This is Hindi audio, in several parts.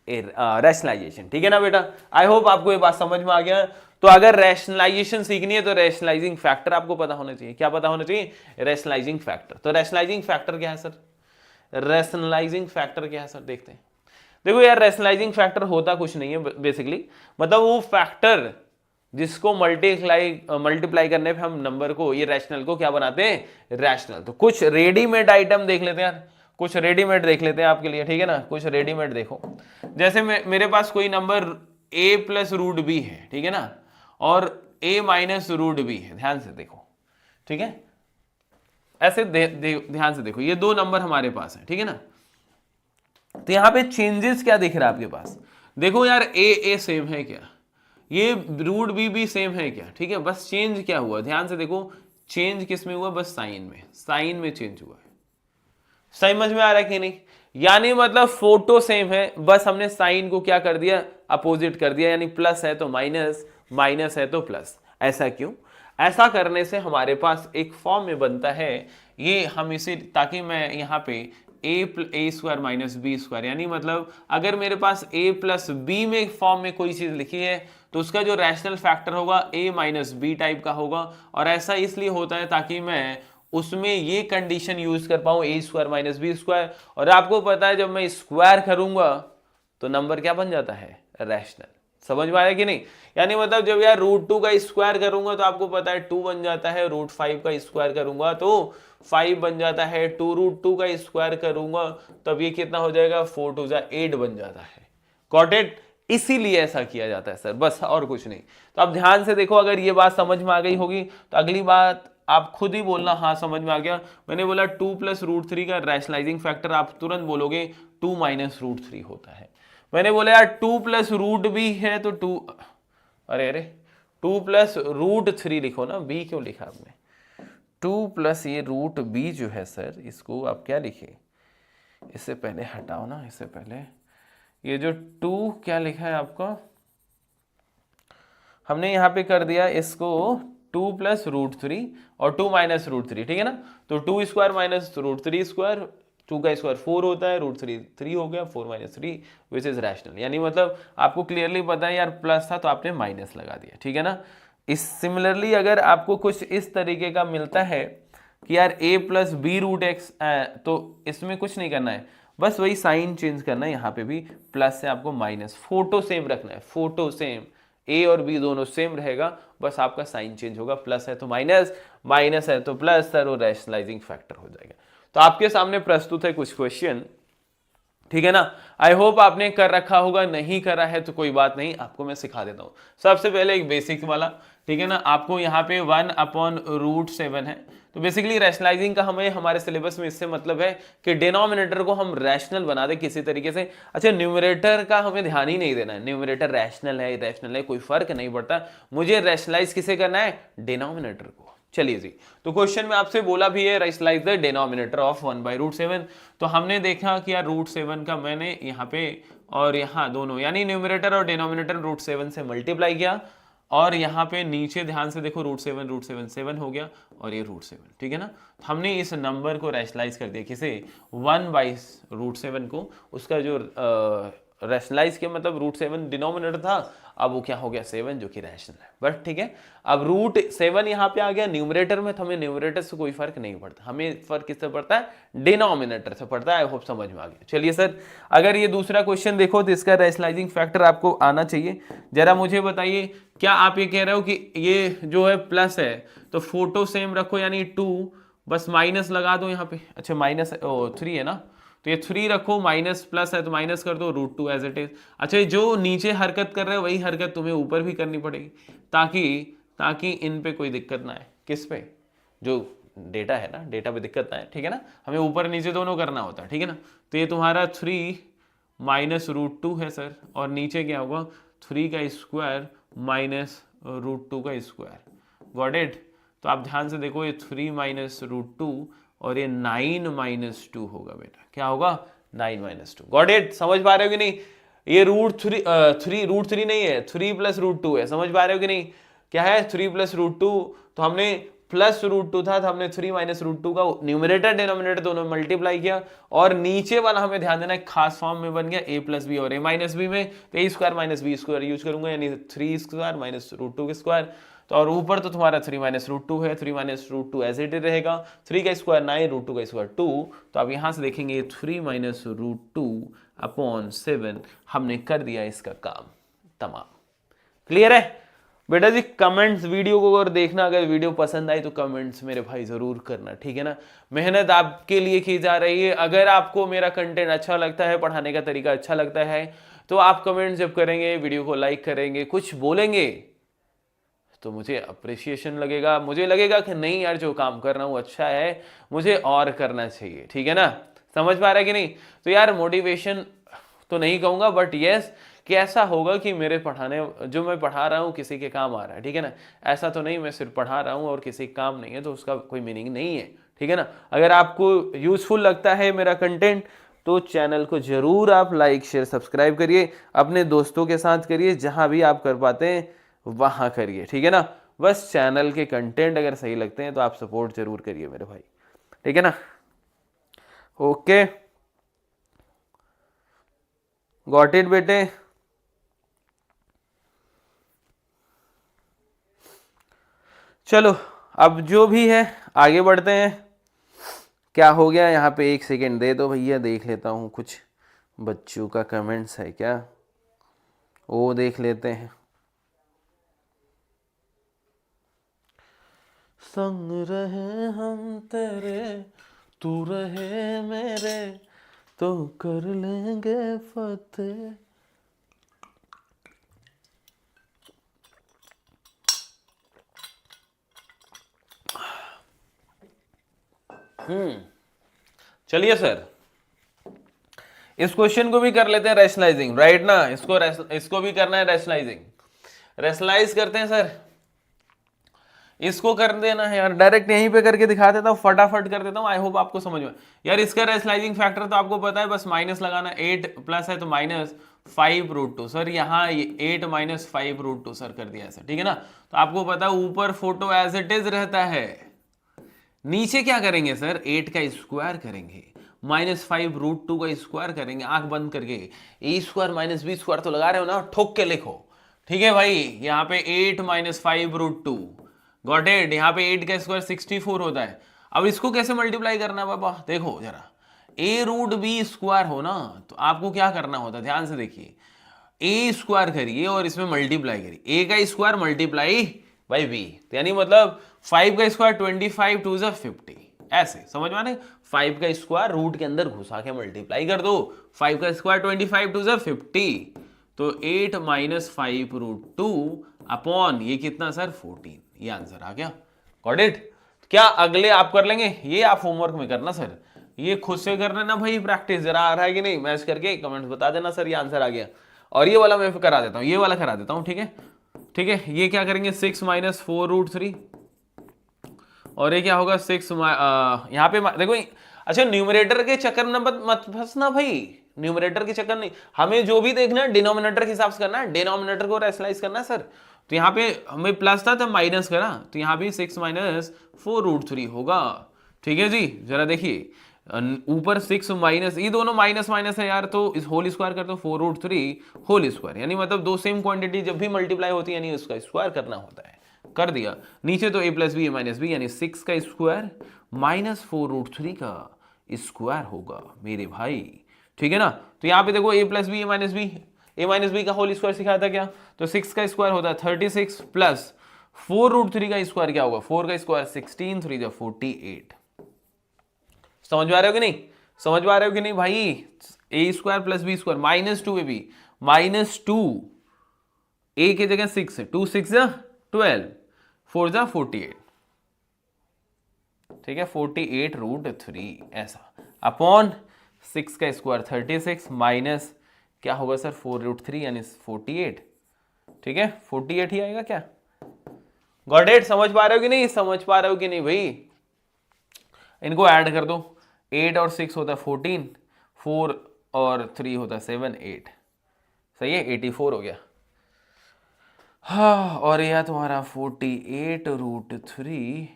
रैशनलाइजेशन। ठीक है ना बेटा, आई होप आपको ये बात समझ में आ गया। तो अगर रैशनलाइजेशन सीखनी है तो रैशनलाइजिंग फैक्टर आपको पता होना चाहिए। क्या पता होना चाहिए? Rationalising factor. तो रैशनलाइजिंग फैक्टर क्या है सर? रैशनलाइजिंग फैक्टर क्या है सर, देखते हैं। देखो यार, रैशनलाइजिंग फैक्टर होता कुछ नहीं है बेसिकली, मतलब वो फैक्टर जिसको मल्टीप्लाई करने पे हम नंबर को, ये रैशनल को क्या बनाते हैं? रैशनल। तो कुछ रेडीमेड आइटम देख लेते हैं यार, कुछ रेडीमेड देख लेते हैं आपके लिए, ठीक है ना। कुछ रेडीमेड देखो, जैसे मेरे पास कोई number a plus root B है, ठीक है ना, और a माइनस रूट बी है। ध्यान से देखो, ठीक है, ऐसे ध्यान से देखो, ये दो नंबर हमारे पास है, ठीक है ना। तो यहां पे चेंजेस क्या दिख रहा है आपके पास? देखो यार, ए सेम है क्या, ये रूट बी सेम है क्या, ठीक है। बस चेंज क्या हुआ, ध्यान से देखो, चेंज किस में हुआ? बस साइन में चेंज हुआ है। समझ में आ रहा है कि नहीं? यानी मतलब फोटो सेम है, बस हमने साइन को क्या कर दिया? अपोजिट कर दिया, यानी प्लस है तो माइनस, माइनस है तो प्लस। ऐसा क्यों? ऐसा करने से हमारे पास एक फॉर्म में बनता है ये, हम इसे, ताकि मैं यहाँ पे ए स्क्वायर माइनस बी स्क्वायर, यानी मतलब अगर मेरे पास a प्लस बी में फॉर्म में कोई चीज लिखी है तो उसका जो रैशनल फैक्टर होगा a माइनस बी टाइप का होगा। और ऐसा इसलिए होता है ताकि मैं उसमें ये कंडीशन यूज कर पाऊं, ए स्क्वायर माइनस बी स्क्वायर। और आपको पता है जब मैं स्क्वायर करूंगा तो नंबर क्या बन जाता है? रैशनल। समझ में आया कि नहीं? यानी मतलब जब यार रूट 2 का स्क्वायर करूंगा तो आपको पता है 2 बन जाता है, रूट 5 का स्क्वायर करूंगा तो 5 बन जाता है, 2 रूट 2 का स्क्वायर करूंगा तब ये कितना हो जाएगा? 4 2 जा 8 बन जाता है। Got it? इसीलिए ऐसा किया जाता है सर, बस और कुछ नहीं। तो आप ध्यान से देखो, अगर ये बात समझ में आ गई होगी तो अगली बात आप खुद ही बोलना, हाँ समझ में आ गया। मैंने बोला 2 प्लस रूट 3 का रैशनलाइजिंग फैक्टर, आप तुरंत बोलोगे 2 माइनस रूट 3 होता है। मैंने बोला यार 2 प्लस रूट बी है तो 2, अरे 2 प्लस रूट 3 लिखो ना, बी क्यों लिखा आपने? 2 प्लस ये रूट बी जो है सर, इसको आप क्या लिखे? इससे पहले हटाओ ना, इससे पहले ये जो 2 क्या लिखा है आपका, हमने यहाँ पे कर दिया इसको 2 प्लस रूट 3 और 2 माइनस रूट 3, ठीक है ना। तो 2 स्क्वायर माइनस रूट 3 स्क्वायर, 2 का स्क्वायर 4 होता है, रूट 3 हो गया, 4 माइनस 3 विच इज रैशनल। यानी मतलब आपको क्लियरली पता है यार प्लस था तो आपने माइनस लगा दिया, ठीक है ना। इस सिमिलरली अगर आपको कुछ इस तरीके का मिलता है कि यार a plus B root X, तो इसमें कुछ नहीं करना है, बस वही साइन चेंज करना है। यहाँ पे भी प्लस से आपको माइनस, फोटो सेम रखना है, फोटो सेम, ए और बी दोनों सेम रहेगा, बस आपका साइन चेंज होगा, प्लस है तो माइनस, माइनस है तो प्लस, सर वो रैशनलाइजिंग फैक्टर हो जाएगा। तो आपके सामने प्रस्तुत है कुछ क्वेश्चन, ठीक है ना। आई होप आपने कर रखा होगा, नहीं करा है तो कोई बात नहीं, आपको मैं सिखा देता हूं। सबसे पहले एक बेसिक वाला, ठीक है ना, आपको यहाँ पे 1/√7 है। तो बेसिकली रैशनलाइजिंग का हमें हमारे सिलेबस में इससे मतलब है कि डिनोमिनेटर को हम रैशनल बना दे किसी तरीके से। अच्छा, न्यूमरेटर का हमें ध्यान ही नहीं देना है, न्यूमरेटर रैशनल है इरेशनल है कोई फर्क नहीं पड़ता, मुझे रैशनलाइज किसे करना है? डिनोमिनेटर को। चलिए जी, तो क्वेश्चन में आपसे बोला भी है रैशनलाइज द डिनोमिनेटर ऑफ 1/√7। तो हमने देखा कि यार रूट 7 का मैंने यहाँ पे और यहाँ दोनों, यानी न्यूमरेटर और डिनोमिनेटर रूट 7 से मल्टीप्लाई किया, और यहाँ पे नीचे ध्यान से देखो रूट 7 7 हो गया, और ये रूट 7, ठीक है ना। हमने इस नंबर को रैशनलाइज कर दिया किसे? 1/√7 को, उसका जो रैशनलाइज किया, मतलब रूट 7 डिनोमिनेटर था, अब वो क्या हो गया? 7, जो कि रैशनल है, बट ठीक है। अब रूट 7 यहाँ पे आ गया न्यूमरेटर में, तो हमें न्यूमरेटर से कोई फर्क नहीं पड़ता, हमें फर्क किससे पड़ता है? डिनोमिनेटर से पड़ता है। आई होप समझ में आ गया। चलिए सर, अगर ये दूसरा क्वेश्चन देखो तो इसका रैशनलाइजिंग फैक्टर आपको आना चाहिए। जरा मुझे बताइए, क्या आप ये कह रहे हो कि ये जो है प्लस है तो फोटो सेम रखो, यानी 2, बस माइनस लगा दो यहाँ पे? अच्छा माइनस 3 है ना, तो ये 3 रखो, माइनस प्लस है तो माइनस कर दो, रूट 2 एज इट इज। अच्छा, जो नीचे हरकत कर रहे हो वही हरकत तुम्हें ऊपर भी करनी पड़ेगी, ताकि इन पे कोई दिक्कत ना आए। किस पे? जो डेटा है ना, डेटा पे दिक्कत ना आए, ठीक है ना। हमें ऊपर नीचे दोनों करना होता है, ठीक है ना। तो ये तुम्हारा 3 माइनस रूट 2 है सर, और नीचे क्या होगा? 3 का स्क्वायर माइनस रूट 2 का स्क्वायर। Got it? तो आप ध्यान से देखो, ये 3 माइनस रूट 2 और ये 9 माइनस 2 होगा बेटा। क्या होगा? 9 माइनस 2। Got it? समझ पा रहे हो कि नहीं? ये रूट 3 नहीं है, 3 प्लस रूट 2 है। समझ पा रहे हो कि नहीं? क्या है? 3 प्लस रूट 2। तो हमने प्लस रूट टू था तो हमने 3 माइनस रूट टू का न्यूमरेटर डिनोमिनेटर दोनों मल्टीप्लाई किया, और नीचे वाला हमें ध्यान देना है खास फॉर्म में बन गया ए प्लस बी और ए माइनस बी में, तो A square minus B square use करूंगा, यानी 3 square minus root two square. तो और ऊपर तो तुम्हारा 3 माइनस रूट टू है, 3 minus root two as it रहेगा, 3 का स्क्वायर 9, रूट टू का स्क्वायर 2, तो आप यहां से देखेंगे 3 माइनस रूट टू अपॉन 7, हमने कर दिया इसका काम तमाम। क्लियर है बेटा जी? कमेंट्स वीडियो को अगर देखना, अगर वीडियो पसंद आई तो कमेंट्स मेरे भाई जरूर करना, ठीक है ना? मेहनत आपके लिए की जा रही है। अगर आपको मेरा कंटेंट अच्छा लगता है, पढ़ाने का तरीका अच्छा लगता है, तो आप कमेंट जब करेंगे, वीडियो को लाइक करेंगे, कुछ बोलेंगे, तो मुझे अप्रिसिएशन लगेगा, मुझे लगेगा कि नहीं यार जो काम कर रहा हूं अच्छा है, मुझे और करना चाहिए, ठीक है ना? समझ पा रहा है कि नहीं? तो यार मोटिवेशन तो नहीं कहूंगा, बट यस कि ऐसा होगा कि मेरे पढ़ाने जो मैं पढ़ा रहा हूँ किसी के काम आ रहा है, ठीक है ना? ऐसा तो नहीं मैं सिर्फ पढ़ा रहा हूँ और किसी काम नहीं है तो उसका कोई मीनिंग नहीं है, ठीक है ना? अगर आपको यूजफुल लगता है मेरा कंटेंट तो चैनल को जरूर आप लाइक शेयर सब्सक्राइब करिए, अपने दोस्तों के साथ करिए, जहां भी आप कर पाते हैं वहां करिए, ठीक है ना? बस चैनल के कंटेंट अगर सही लगते हैं तो आप सपोर्ट जरूर करिए मेरे भाई, ठीक है ना? ओके, गॉट इट बेटे? चलो अब जो भी है आगे बढ़ते हैं। क्या हो गया यहाँ पे? 1 सेकेंड दे दो भैया, देख लेता हूँ कुछ बच्चों का कमेंट्स है क्या, वो देख लेते हैं। संग रहे हम तेरे, तू रहे मेरे, तो कर लेंगे फतेह। चलिए सर, इस क्वेश्चन को भी कर लेते हैं रैशनलाइजिंग, राइट ना? इसको भी करना है रैशनलाइजिंग। रैशनलाइज करते हैं सर, इसको कर देना है यार, डायरेक्ट यहीं पे करके दिखा देता हूँ, फटाफट कर देता हूँ। आई होप आपको समझ में। यार इसका रैशनलाइजिंग फैक्टर तो आपको पता है, बस माइनस लगाना, 8 प्लस है तो माइनस 5 रूट टू। सर यहाँ 8 माइनस 5 रूट टू सर कर दिया ऐसा, ठीक है ना? तो आपको पता है ऊपर फोटो एज इट इज रहता है, नीचे क्या करेंगे सर? 8 का स्क्वायर करेंगे, माइनस 5 रूट टू का स्क्वायर करेंगे, आंख बंद करके। ए स्क्वायर माइनस बी स्क्वायर तो लगा रहे हो ना, ठोक के लिखो, ठीक है भाई? यहाँ पे 8 minus 5 root two, got it? यहाँ पे 8 का स्क्वायर 64 होता है। अब इसको कैसे मल्टीप्लाई करना है बाबा? देखो जरा, ए रूट बी स्क्वायर हो ना, तो आपको क्या करना होता है? ध्यान से देखिए, ए स्क्वायर करिए और इसमें मल्टीप्लाई करिए, ए का स्क्वायर मल्टीप्लाई बाई बी, यानी मतलब 5 का स्क्वायर 25 टू 50, ऐसे समझ में आने? 5 का स्क्वायर रूट के अंदर घुसा के मल्टीप्लाई कर दो, 5 का स्क्वायर 25 टू 50, तो 8 माइनस 5 रूट टू अपॉन ये कितना सर? 14, ये आंसर आ गया। Got it? क्या अगले आप कर लेंगे? ये आप होमवर्क में करना सर, ये खुद से कर लेना भाई, प्रैक्टिस जरा आ रहा है कि नहीं मैच करके कमेंट बता देना सर ये आंसर आ गया। और ये वाला मैं करा देता हूँ, ये वाला करा देता हूँ, ठीक है? ठीक है, ये क्या करेंगे? 6 माइनस 4 रूट 3, और ये क्या होगा? 6 यहाँ पे देखो। अच्छा, न्यूमरेटर के चक्कर में मत फंसना भाई, न्यूमरेटर के चक्कर नहीं, हमें जो भी देखना है डिनोमिनेटर के हिसाब से करना है, डिनोमिनेटर को रैशनलाइज करना है सर। तो यहाँ पे हमें प्लस था तो माइनस करा, तो यहाँ भी 6 माइनस 4 रूट 3 होगा, ठीक है जी? जरा देखिए, ऊपर 6 माइनस, ये दोनों माइनस माइनस है यार, तो इस होल स्क्वायर कर दो, 4 रूट 3 होल स्क्वायर, यानी मतलब दो सेम क्वांटिटी जब भी मल्टीप्लाई होती है यानी उसका स्क्वायर करना होता है। कर दिया। नीचे तो a plus B A minus B, यानी 6 का स्क्वायर माइनस 4 रूट 3 का स्क्वायर होगा मेरे भाई, ठीक है ना? तो यहाँ पे देखो a plus B A minus B का होल स्क्वायर सिखाया था क्या? तो 6 का स्क्वायर होता है 36 प्लस 4 रूट 3 का स्क्वायर क्या होगा? 4 का स्क्वायर 16, 3 जा 48। समझ में आ रहे हो कि नहीं? समझ में आ रहे हो कि नहीं भाई? A square plus B square minus 2 ab minus 2, A की जगह 6 है, 2 6 जा 12, 4 जा 48, ठीक है? 48 रूट 3 ऐसा, अपॉन 6 का स्क्वायर 36 माइनस क्या होगा सर? 4 रूट 3 यानी 48, ठीक है? 48 ही आएगा क्या? Got it? समझ पा रहे हो कि नहीं? समझ पा रहे हो कि नहीं भाई? इनको ऐड कर दो, 8 और 6 होता है 14, 4 और 3 होता है 7, 8, सही है? 84 हो गया। हाँ, और यह तुम्हारा 48 रूट 3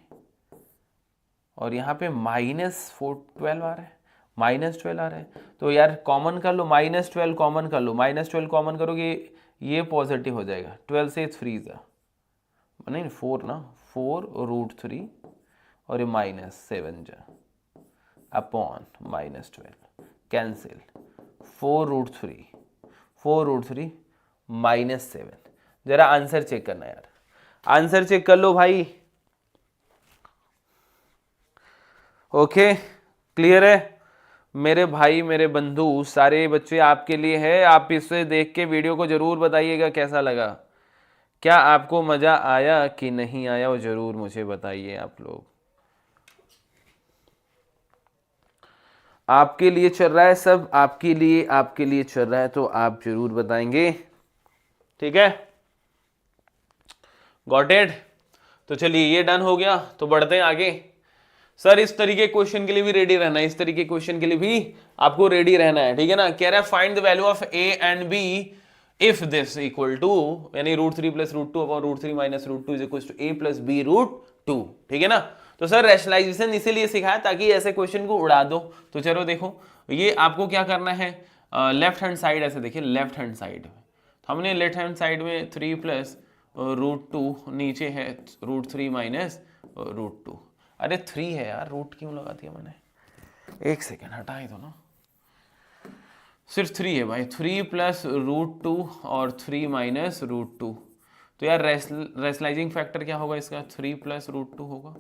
और यहाँ पे -12 आ रहा है, -12 आ रहा है। तो यार कॉमन कर लो, -12 कॉमन कर लो, -12 कॉमन करोगे ये पॉजिटिव हो जाएगा, 12 से 3 जा नहीं 4 ना, 4√3 और ये -7 जा अपॉन -12 कैंसिल, 4√3 -7। जरा आंसर चेक करना यार, आंसर चेक कर लो भाई। ओके क्लियर है मेरे भाई मेरे बंधु, सारे बच्चे आपके लिए है। आप इसे देख के वीडियो को जरूर बताइएगा कैसा लगा, क्या आपको मजा आया कि नहीं आया, वो जरूर मुझे बताइए आप लोग। आपके लिए चल रहा है सब, आपके लिए चल रहा है, तो आप जरूर बताएंगे, ठीक है। Got it. तो चलिए ये डन हो गया, तो बढ़ते हैं आगे। सर इस तरीके क्वेश्चन के लिए भी रेडी रहना है, इस तरीके क्वेश्चन के लिए भी आपको रेडी रहना है, ठीक है ना। कह रहा है find the value of A and B if this equal to, यानी √3 + √2 upon √3 - √2 is equal to a + b √2, ठीक है ना। तो सर रैशनलाइजेशन इसीलिए सिखाया ताकि ऐसे क्वेश्चन को उड़ा दो। तो चलो देखो ये आपको क्या करना है, लेफ्ट हैंड साइड ऐसे देखिए, लेफ्ट हैंड साइड में हमने लेफ्ट हैंड साइड में 3 + √2, नीचे है √3 - √2। अरे 3 है यार, रूट क्यों लगा दिया मैंने, एक सेकेंड हटाए दो ना, सिर्फ 3 है भाई, 3 + √2 और 3 - √2। तो यार रेशनलाइजिंग फैक्टर क्या होगा इसका, 3 + √2 होगा,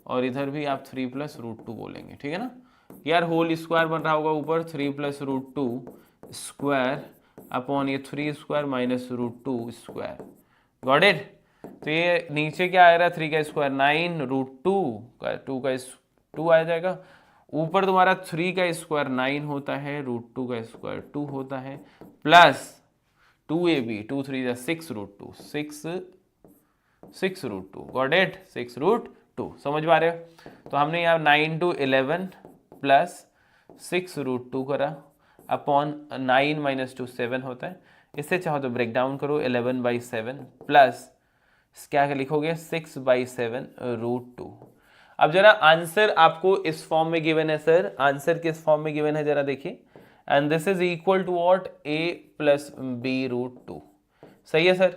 और इधर भी आप 3 + √2 बोलेंगे, ठीक है ना। यार होल स्क्वायर बन रहा होगा ऊपर, 3 + √2 स्क्वायर अपॉन ये 3 स्क्वायर - √2 स्क्वायर, गॉट इट। तो ये नीचे क्या आ रहा है, 3 का स्क्वायर 9, √2 का 2 का 2 आ जाएगा, ऊपर तुम्हारा 3 का स्क्वायर 9 होता है, √2 का स्क्वायर 2 होता है, प्लस 2ab 2 3 जा 6√2 6√2, गॉट इट, 6√2, समझ पा रहे हो। तो हमने यहाँ 9 to 11 प्लस 6√2 करा अपॉन 9 - 2 7 होता है। इससे चाहो तो ब्रेक डाउन करो, 11/7 प्लस क्या लिखोगे 6/7 √2। अब जरा आंसर आपको इस फॉर्म में गिवन है सर, आंसर किस फॉर्म में गिवन है जरा देखिए, and this is equal to what, a + b √2, सही है सर।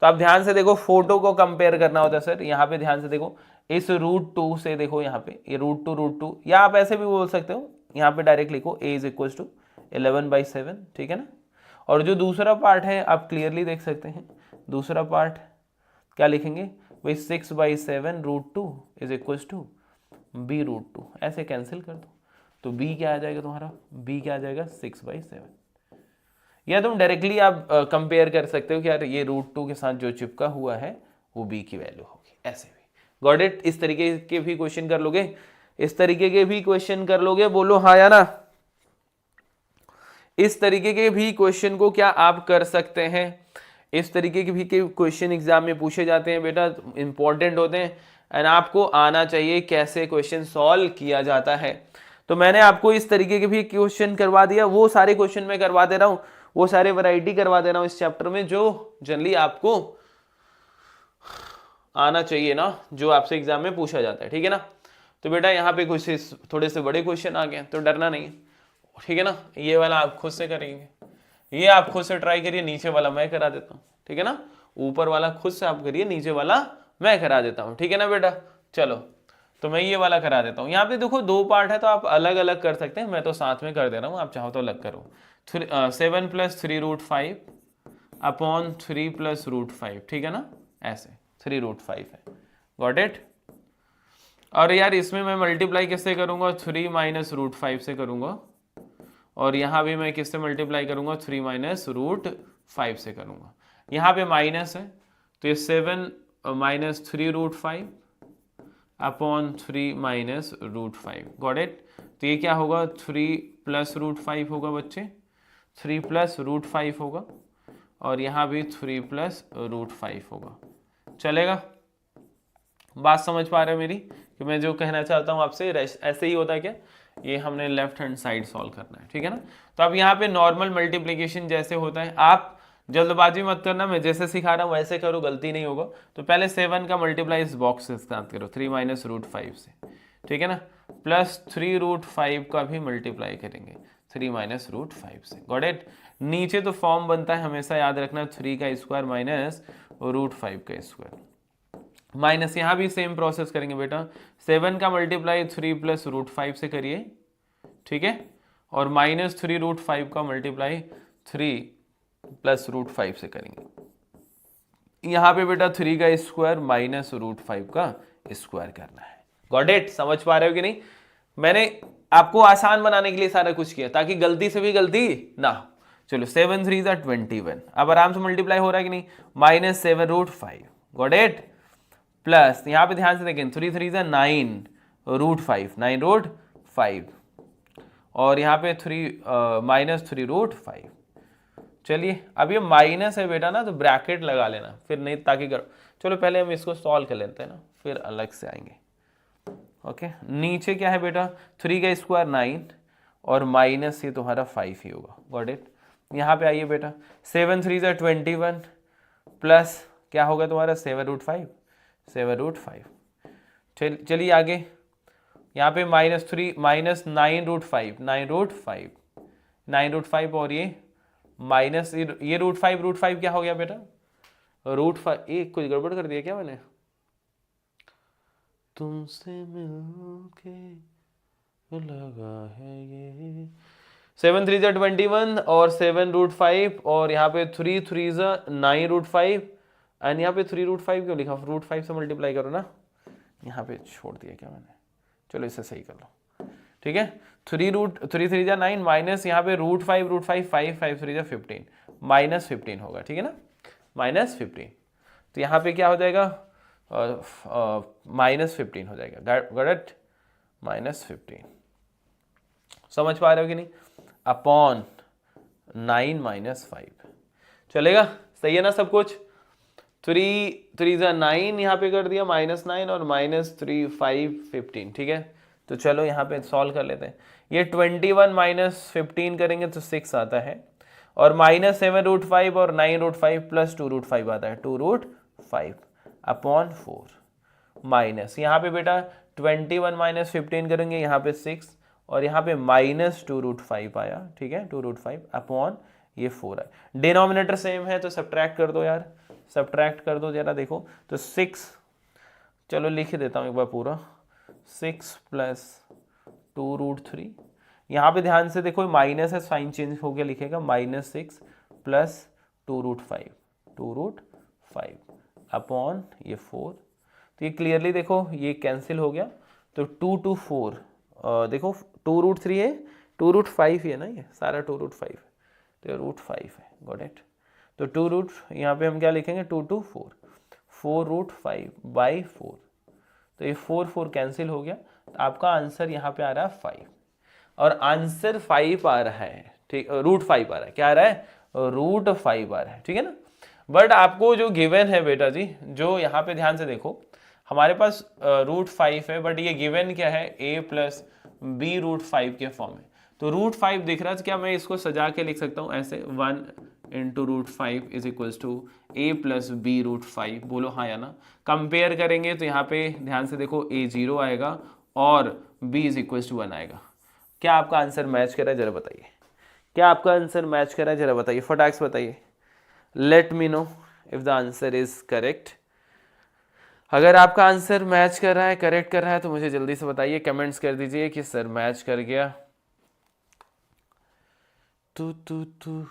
तो आप ध्यान से देखो, फोटो को कंपेयर करना होता है सर, यहाँ पे ध्यान से देखो, इस √2 से देखो यहाँ पे ये √2, या आप ऐसे भी बोल सकते हो, यहाँ पे डायरेक्ट लिखो a = 11/7, ठीक है ना। और जो दूसरा पार्ट है आप क्लियरली देख सकते हैं, दूसरा पार्ट क्या लिखेंगे भाई, 6/7 √2 इज इक्वल टू b √2, ऐसे कैंसिल कर दो, तो b क्या आ जाएगा तुम्हारा, b क्या आ जाएगा 6/7। या तुम डायरेक्टली आप कंपेयर कर सकते हो कि यार ये √2 के साथ जो चिपका हुआ है वो b की वैल्यू होगी, ऐसे भी, गॉट इट। इस तरीके के भी क्वेश्चन कर लोगे, इस तरीके के भी क्वेश्चन कर लोगे, बोलो हाँ या ना। इस तरीके के भी क्वेश्चन को क्या आप कर सकते हैं, इस तरीके के भी क्वेश्चन एग्जाम में पूछे जाते हैं बेटा, इंपॉर्टेंट होते हैं, एंड आपको आना चाहिए कैसे क्वेश्चन सॉल्व किया जाता है। तो मैंने आपको इस तरीके के भी क्वेश्चन करवा दिया, वो सारे क्वेश्चन मैं करवा दे रहा हूँ, वो सारे वैरायटी करवा दे रहा हूँ इस चैप्टर में, जो जनरली आपको आना चाहिए ना, जो आपसे एग्जाम में पूछा जाता है, ठीक है ना। तो बेटा यहाँ पे कुछ थोड़े से बड़े क्वेश्चन आ गए, तो डरना नहीं, ठीक है ना। ये वाला आप खुद से करेंगे, ये आप खुद से ट्राई करिए, नीचे वाला मैं करा देता हूँ, ठीक है ना। ऊपर वाला खुद से आप करिए, नीचे वाला मैं करा देता हूँ, ठीक है ना बेटा। चलो तो मैं ये वाला करा देता हूँ। यहाँ पे देखो 2 पार्ट है, तो आप अलग अलग कर सकते हैं, मैं तो साथ में कर दे रहा हूँ, आप चाहो तो अलग करो। 7 + 3√5 अपॉन 3 + √5, ठीक है ना, ऐसे 3√5 है, गॉट इट। और यार इसमें मैं मल्टीप्लाई किससे करूंगा, 3 - √5 से करूंगा, और यहाँ भी मैं किससे मल्टीप्लाई करूंगा, 3 - √5 से करूंगा। यहाँ पे माइनस है, तो ये 7 - 3√5 अपॉन 3 - √5, गॉट इट। तो ये क्या होगा, 3 + √5 होगा बच्चे, 3 + √5 होगा, और यहाँ भी 3 + √5 होगा, चलेगा। बात समझ पा रहे हो मेरी, कि मैं जो कहना चाहता हूँ आपसे ऐसे ही होता है क्या, ये हमने लेफ्ट हैंड साइड सॉल्व करना है, ठीक है ना। तो अब यहाँ पे नॉर्मल मल्टीप्लिकेशन जैसे होता है, आप जल्दबाजी मत करना, मैं जैसे सिखा रहा हूँ वैसे करो, गलती नहीं होगा। तो पहले 7 का मल्टीप्लाई इस बॉक्स के साथ करो, 3 - √5 से, ठीक है ना, प्लस 3√5 का भी मल्टीप्लाई करेंगे 3 माइनस √5 से। Got it. नीचे तो फॉर्म बनता है हमेशा याद रखना 3 का स्क्वायर माइनस √5 का स्क्वायर, माइनस यहाँ भी सेम प्रोसेस करेंगे बेटा, 7 का मल्टीप्लाई 3 प्लस √5 से करिए, ठीक है, और माइनस 3√5 का मल्टीप्लाई 3 प्लस √5 से करेंगे। यहाँ पे बेटा 3 का स्क्वायर माइनस √5 का स्क्वायर करना है। Got it. समझ पा रहे हो कि नहीं? मैंने आपको आसान बनाने के लिए सारा कुछ किया ताकि गलती से भी गलती ना हो। चलो 7 3 21, अब आराम से मल्टीप्लाई हो रहा है कि नहीं, माइनस 7√5। Got it. प्लस यहाँ पे ध्यान से देखें 3 3 9√5, 9√5, और यहाँ पे 3 माइनस 3√5। चलिए अब ये माइनस है बेटा ना, तो ब्रैकेट लगा लेना फिर नहीं, ताकि चलो पहले हम इसको सॉल्व कर लेते हैं ना, फिर अलग से आएंगे। ओके, नीचे क्या है बेटा, 3 का स्क्वायर 9 और माइनस ये तुम्हारा 5 ही होगा। Got it. यहाँ पे आइए बेटा, 7 3 21 प्लस क्या होगा तुम्हारा 7√5, 7√5। चलिए आगे, यहाँ पे माइनस 3 माइनस 9√5, 9√5, 9√5, और ये माइनस ये √5 क्या हो गया बेटा, √5। एक कुछ गड़बड़ कर दिया क्या मैंने, तुमसे मिलके लगा है ये। 7 3 21 और 7√5, और यहाँ पे 3 3 9√5, एंड यहाँ पे 3√5 क्यों लिखा, √5 से मल्टीप्लाई करो ना, यहाँ पे छोड़ दिया क्या मैंने, चलो इसे सही कर लो, ठीक है। 3 3 9 माइनस यहाँ पे √5, 5 5 3 15, माइनस 15 होगा, ठीक है ना, माइनस 15। तो यहाँ पे क्या हो जाएगा, माइनस 15 हो जाएगा। Got, minus 15। समझ पा रहे हो कि नहीं, अपॉन 9 माइनस 5। चलेगा, सही है ना सब कुछ। 3 3 9 यहाँ पे कर दिया, माइनस 9, और माइनस 3 5 15, ठीक है। तो चलो यहाँ पे सॉल्व कर लेते हैं। ये 21 माइनस 15 करेंगे तो 6 आता है, और माइनस 7√5 और 9√5 प्लस 2√5 आता है, 2√5 अपॉन 4, माइनस यहाँ पे बेटा 21 माइनस 15 करेंगे, यहाँ पे 6, और यहाँ पे माइनस 2√5 आया, ठीक है, 2√5 अपॉन ये 4 है। डिनोमिनेटर सेम है तो सब्ट्रैक्ट कर दो यार, सब्ट्रैक्ट कर दो जरा, देखो तो 6, चलो लिख देता हूँ एक बार पूरा, 6 प्लस 2√3, यहाँ पे ध्यान से देखो माइनस है, साइन चेंज हो गया, लिखेगा माइनस 6 प्लस 2√5, 2√5 अपॉन ये 4। तो ये क्लियरली देखो ये कैंसिल हो गया, तो 2 2 4, देखो 2√3 है, 2√5 है ना, ये सारा 2√5 है, तो ये √5 है। Got it. तो 2 यहाँ पे हम क्या लिखेंगे, 2 2 4, 4√5 बाई 4, तो ये 4 4 कैंसिल हो गया, तो आपका आंसर यहाँ पे आ रहा है 5, और आंसर 5 आ रहा है, ठीक, √5 आ रहा है, क्या आ रहा है, √5 आ रहा है, ठीक है ना। बट आपको जो गिवन है बेटा जी, जो यहाँ पे ध्यान से देखो, हमारे पास √5 है, बट ये गिवन क्या है, a प्लस b √5 के फॉर्म में। तो √5 दिख रहा है, क्या मैं इसको सजा के लिख सकता हूँ ऐसे, 1 into √5 is equals to a plus b √5, बोलो हाँ या ना। कंपेयर करेंगे तो यहाँ पे ध्यान से देखो a 0 आएगा और b इज इक्वल्स टू 1 आएगा। क्या आपका आंसर मैच कर रहा है, जरा बताइए, क्या आपका आंसर मैच कर रहा है, जरा बताइए, फटाक से बताइए, let me know if the answer is correct. अगर आपका आंसर मैच कर रहा है, करेक्ट कर रहा है, तो मुझे जल्दी से बताइए, कमेंट्स कर दीजिए कि सर मैच कर गया। तू तू तू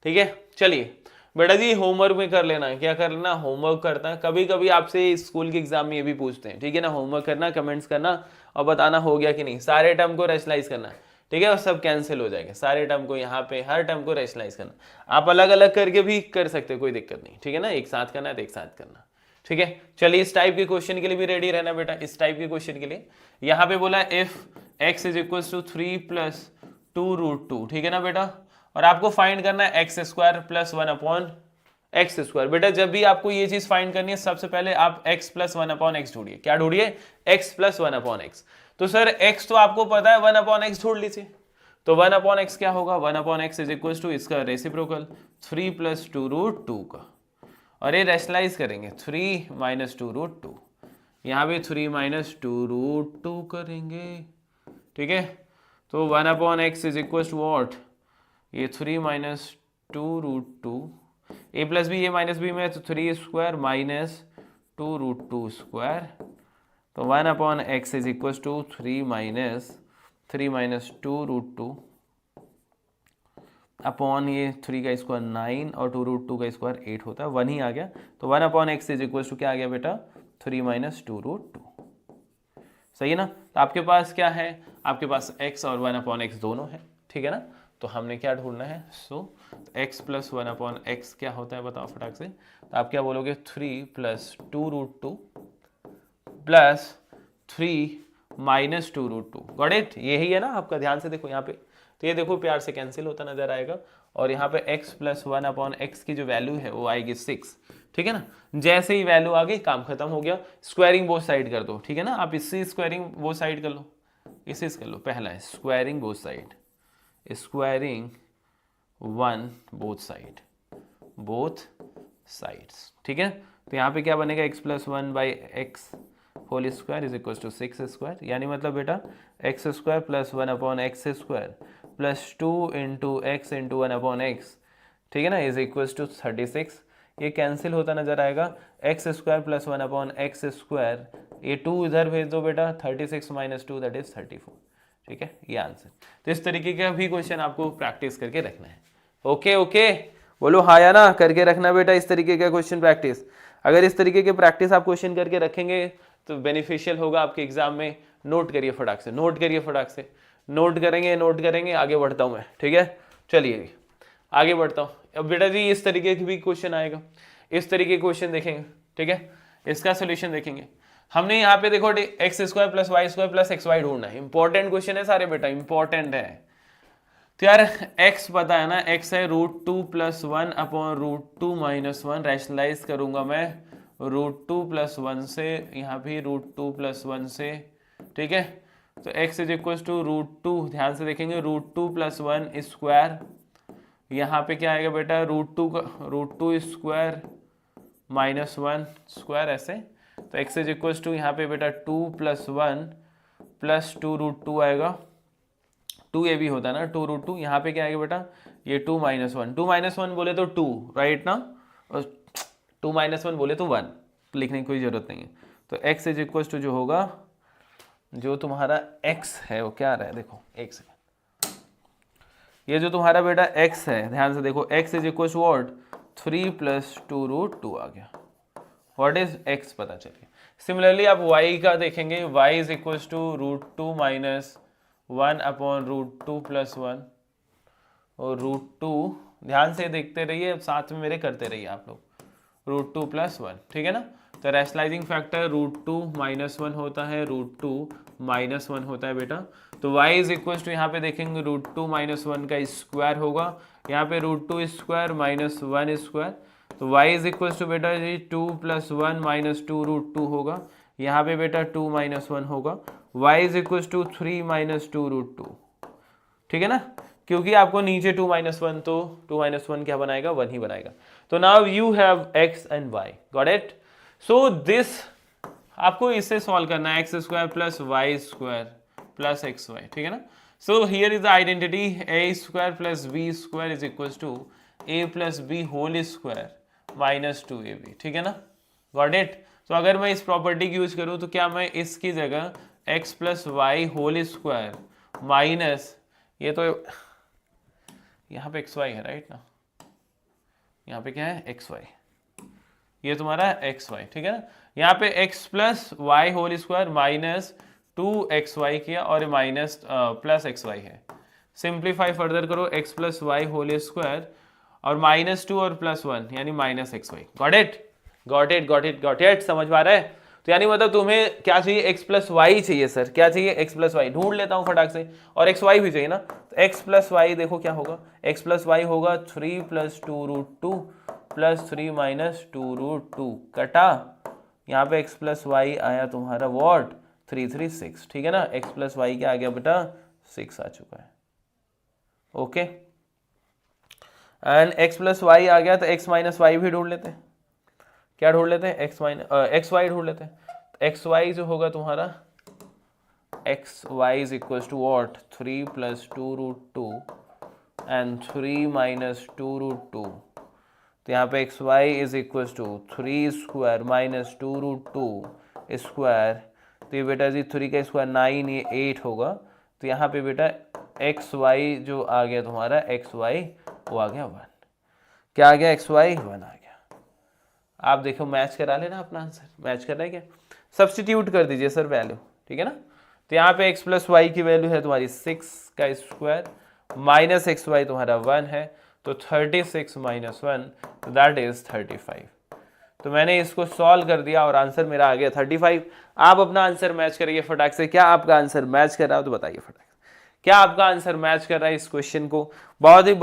ठीक है। चलिए बेटा जी, होमवर्क में कर लेना है, क्या कर लेना, होमवर्क करता है। कभी कभी आपसे स्कूल के एग्जाम में ये भी पूछते हैं, ठीक है ना। होमवर्क करना, कमेंट्स करना और बताना हो गया कि नहीं। सारे टर्म को रैशनलाइज करना, ठीक है, और सब कैंसिल हो जाएगा। सारे टर्म को यहाँ पे हर टर्म को रैशनलाइज करना। आप अलग अलग करके भी कर सकते हो, कोई दिक्कत नहीं, ठीक है ना। एक साथ करना है तो एक साथ करना, ठीक है। चलिए इस टाइप के क्वेश्चन के लिए भी रेडी रहना बेटा। इस टाइप के क्वेश्चन के लिए यहाँ पे बोला if x is equal to 3 plus 2√2, ठीक है ना बेटा। और आपको फाइंड करना है x² plus 1 upon X square. बेटा जब भी आपको ये चीज फाइंड करनी है सबसे पहले आप x plus one upon x ढूंढिए। क्या ढूंढिए? x plus one upon x. तो सर x तो आपको पता है, वन अपॉन एक्स ढूंढ लीजिए। तो वन अपॉन एक्स क्या होगा? One upon X is equal to इसका reciprocal 3 plus two root two का, और ये रैशनलाइज करेंगे 3 माइनस टू रूट टू, यहाँ पे 3 माइनस टू रूट टू करेंगे। ठीक है, तो one upon X is equal to what? ये 3 minus two root two, A plus B, A minus B में तो 3 square minus two root two square, तो one upon X is equal to 3 minus two root two upon ये 3 का स्क्वायर 9 और 2 रूट टू का स्क्वायर 8 होता है, 1 ही आ गया। तो 1 upon X is equal to क्या आ गया बेटा? 3 माइनस टू रूट टू। सही है ना? तो आपके पास क्या है? आपके पास x और 1 अपॉन एक्स दोनों है। ठीक है ना? तो हमने क्या ढूंढना है? सो x प्लस 1 अपॉन एक्स क्या होता है बताओ फटाक से। तो आप क्या बोलोगे? 3 plus two root two plus 3 minus two root two. Got it? यही है ना आपका? ध्यान से देखो यहाँ पे, तो ये देखो प्यार से कैंसिल होता नजर आएगा, और यहाँ पे x plus one upon x की जो वैल्यू है वो आएगी 6। ठीक है ना? जैसे ही वैल्यू आ गई काम खत्म हो गया। स्क्वायरिंग बोथ साइड कर दो। ठीक है ना? आप इससे स्क्वायरिंग बोथ साइड कर लो, इससे कर लो। पहला है squaring both side, squaring one both side, both sides. ठीक है, तो यहाँ पे क्या बनेगा? x plus one by X whole square is equal to 6 square, यानी मतलब बेटा X square plus one upon X square plus 2 into X into one upon X, ठीक है ना, इज इक्वल टू 36। ये कैंसिल होता नजर आएगा। X square plus one upon X square, ये 2 इधर भेज दो बेटा, 36 माइनस 2 दैट इज 34। ठीक है, ये आंसर। तो इस तरीके का भी क्वेश्चन आपको प्रैक्टिस करके रखना है। ओके ओके, बोलो हाँ या ना, करके रखना बेटा इस तरीके का क्वेश्चन प्रैक्टिस। अगर इस तरीके के प्रैक्टिस आप क्वेश्चन करके रखेंगे तो बेनिफिशियल होगा आपके एग्जाम में। नोट करिए फटाक से, नोट करिए फटाक से, नोट करेंगे। आगे बढ़ता हूं मैं। ठीक है, चलिए आगे बढ़ता हूं। अब बेटा जी इस तरीके की भी क्वेश्चन आएगा, इस तरीके के क्वेश्चन देखेंगे। ठीक है, इसका सोल्यूशन देखेंगे। हमने यहाँ पे देखो X square plus Y square plus x Y ढूंढना है। इंपॉर्टेंट क्वेश्चन है सारे बेटा, इंपॉर्टेंट है। तो यार x पता है ना, x है root two plus one upon root two minus one. Rationalise करूंगा मैं रूट टू प्लस वन से, यहाँ भी रूट टू प्लस वन से। ठीक है, तो x is equal to root two, ध्यान से देखेंगे, root two plus one square, यहाँ पे क्या आएगा बेटा? Root two square minus one square, ऐसे। तो x इज इक्वल टू यहाँ पे बेटा 2 plus one plus two root two आएगा। 2 ये भी होता है ना, 2 रूट टू। यहाँ पे क्या आएगा बेटा? ये 2 माइनस वन, 2 माइनस वन बोले तो 2, राइट ना, और 2 माइनस वन बोले तो 1, लिखने की कोई जरूरत नहीं है। तो x इज इक्वल टू जो होगा, जो तुम्हारा x है वो क्या आ रहा है? देखो x है, ये जो तुम्हारा बेटा x है, ध्यान से देखो, x is equal to what? 3 plus two root two आ गया। व्हाट इज x पता चलिए। सिमिलरली आप y का देखेंगे, y is equal to root two minus one upon root two plus one, और रूट टू, ध्यान से देखते रहिए, साथ में मेरे करते रहिए आप लोग, रूट टू प्लस वन। ठीक है ना? तो rationalising factor root two minus one होता है, रूट टू माइनस वन होता है बेटा। तो y इज इक्वल टू यहाँ पे देखेंगे रूट टू माइनस वन का स्क्वायर होगा, यहाँ पे root two square minus one square. तो y इज इक्वल टू बेटा जी 2 plus one minus two root two होगा, यहाँ पे बेटा 2 माइनस वन होगा। y is equal to 3 minus two root two. ठीक है ना? क्योंकि आपको नीचे 2 माइनस वन, तो 2 माइनस वन क्या बनाएगा? 1 ही बनाएगा। तो now you have x and y, got it? So this आपको इससे सॉल्व करना है, x square plus Y square plus x y. ठीक है ना? So here is the identity, a square plus B square is equal to A plus b whole square minus 2ab। ठीक है ना? Got it? तो अगर मैं इस प्रॉपर्टी की यूज करूं तो क्या मैं इसकी जगह x plus y whole square minus, ये तो यहाँ पे एक्स वाई है, राइट ना, यहाँ पे क्या है? एक्स वाई, ये तुम्हारा एक्स वाई। ठीक है ना? यहाँ पे x plus y whole square minus 2xy किया, और माइनस प्लस एक्स वाई है। सिंप्लीफाई फर्दर करो, x plus y whole square और माइनस 2 और प्लस 1 यानी minus x y. Got it? Got it, got it, got it? समझ पा रहा है? तो यानी मतलब तुम्हें क्या चाहिए? x प्लस वाई चाहिए सर। क्या चाहिए? x plus y. ढूंढ लेता हूँ फटाक से, और एक्स वाई भी चाहिए ना। तो x प्लस वाई देखो क्या होगा? x प्लस वाई होगा 3 plus two root two plus 3 minus 2√2 कटा, यहाँ पे x प्लस वाई आया तुम्हारा वॉट 336, ठीक है ना। x प्लस वाई क्या आ गया बेटा 6 आ चुका है। Okay, and x plus Y आ गया तो x माइनस वाई भी ढूंढ लेते हैं। क्या ढूंढ लेते हैं? एक्स वाई ढूंढ लेते हैं। एक्स वाई जो होगा तुम्हारा x y is equal to what 3 plus 2√2 and 3 minus 2√2। तो यहाँ पे x y is equal to 3 square minus 2√2 square. तो ये बेटा जी 3 का स्क्वायर 9, ये 8 होगा। तो यहाँ पे बेटा एक्स वाई जो आ गया तुम्हारा एक्स वाई वो आ गया 1। क्या आ गया? एक्स वाई 1 आ गया। आप देखो मैच करा लेना अपना आंसर, मैच कर रहा है क्या? सब्सटीट्यूट कर दीजिए सर वैल्यू, ठीक है ना। तो यहाँ पे एक्स प्लस वाई की वैल्यू है तुम्हारी 6 का स्क्वायर माइनस एक्स वाई तुम्हारा 1 है, तो 36 माइनस 1 तो दैट इज 35। तो मैंने इसको सॉल्व कर दिया और आंसर मेरा आ गया 35। आप अपना आंसर मैच करिए फटाक से। क्या आपका आंसर मैच कर रहा हो तो बताइए फटाक से, क्या आपका आंसर मैच कर रहा है इस क्वेश्चन को? बहुत ही बढ़िया।